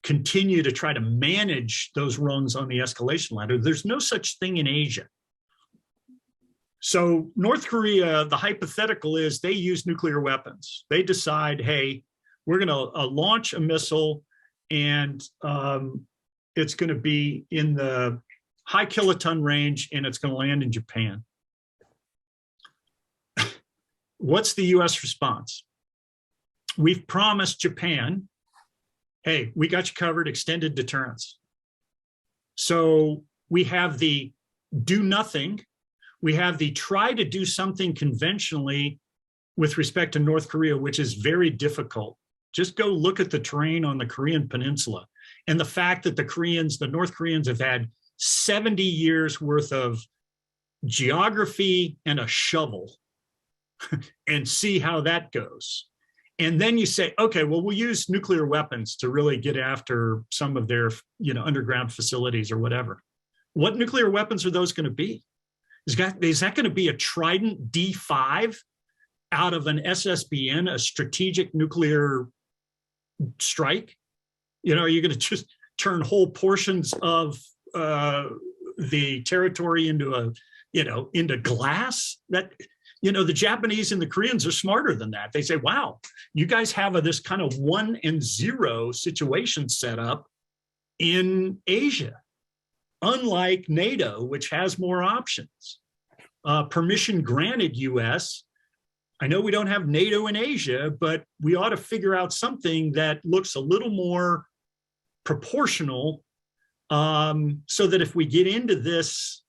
continue to try to manage those rungs on the escalation ladder. There's no such thing in Asia. So North Korea, the hypothetical is they use nuclear weapons. They decide, hey, we're going to launch a missile, and it's going to be in the high kiloton range, and it's going to land in Japan. What's the US response? We've promised Japan, hey, we got you covered, extended deterrence. So we have the do nothing. We have the try to do something conventionally with respect to North Korea, which is very difficult. Just go look at the terrain on the Korean Peninsula and the fact that the North Koreans have had 70 years worth of geography and a shovel and see how that goes. And then you say, okay, well, we'll use nuclear weapons to really get after some of their, underground facilities or whatever. What nuclear weapons are those going to be? Is that going to be a Trident D5 out of an SSBN, a strategic nuclear strike? Are you going to just turn whole portions of the territory into into glass? That, the Japanese and the Koreans are smarter than that. They say, wow, you guys have this kind of 1 and 0 situation set up in Asia, unlike NATO, which has more options. Permission granted US. I know we don't have NATO in Asia, but we ought to figure out something that looks a little more proportional, so that if we get into this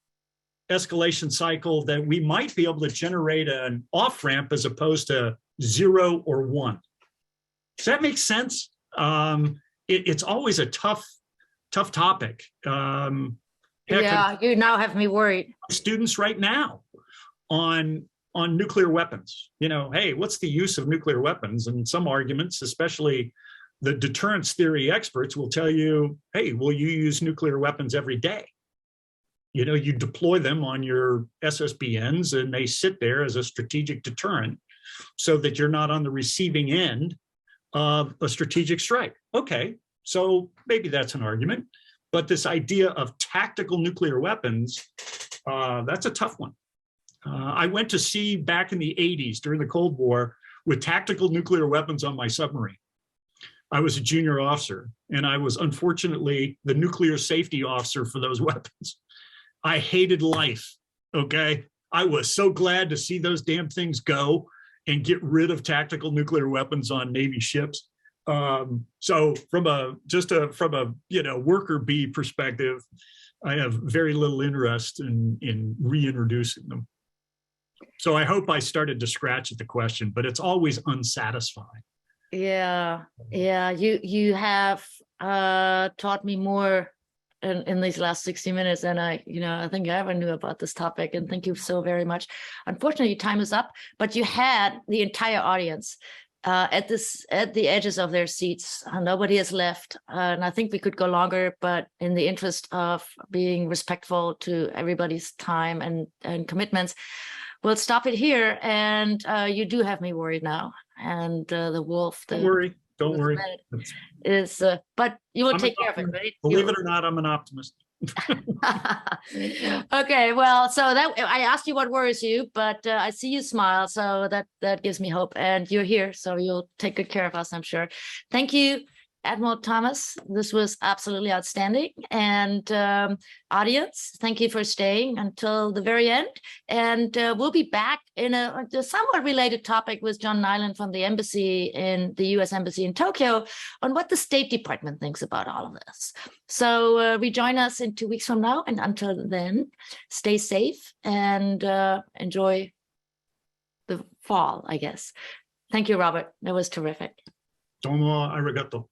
escalation cycle, that we might be able to generate an off-ramp as opposed to 0 or 1. Does that make sense? It's always a tough topic. Yeah, you now have me worried. Students right now on nuclear weapons. Hey, what's the use of nuclear weapons? And some arguments, especially the deterrence theory experts, will tell you, hey, well, you use nuclear weapons every day. You deploy them on your SSBNs, and they sit there as a strategic deterrent so that you're not on the receiving end of a strategic strike. Okay, so maybe that's an argument. But this idea of tactical nuclear weapons, that's a tough one. I went to sea back in the 80s during the Cold War with tactical nuclear weapons on my submarine. I was a junior officer, and I was unfortunately the nuclear safety officer for those weapons. I hated life, okay? I was so glad to see those damn things go and get rid of tactical nuclear weapons on Navy ships. So from a worker bee perspective, I have very little interest in reintroducing them. So I hope I started to scratch at the question, but it's always unsatisfying. Yeah, yeah. You have taught me more in these last 60 minutes than I think I ever knew about this topic. And thank you so very much. Unfortunately, time is up, but you had the entire audience at the edges of their seats. Nobody is left, and I think we could go longer, but in the interest of being respectful to everybody's time and commitments, we'll stop it here. And you do have me worried now. And the wolf. Don't worry. Don't worry. Is but you will take care of it, right? Believe it or not, I'm an optimist. Okay, well, so that I asked you what worries you, but I see you smile, so that gives me hope. And you're here, so you'll take good care of us, I'm sure. Thank you, Admiral Thomas. This was absolutely outstanding. And audience, thank you for staying until the very end. And we'll be back in a somewhat related topic with John Nyland from the embassy in the U.S. Embassy in Tokyo on what the State Department thinks about all of this. So rejoin us in 2 weeks from now. And until then, stay safe and enjoy the fall, I guess. Thank you, Robert. That was terrific. Domo arigato.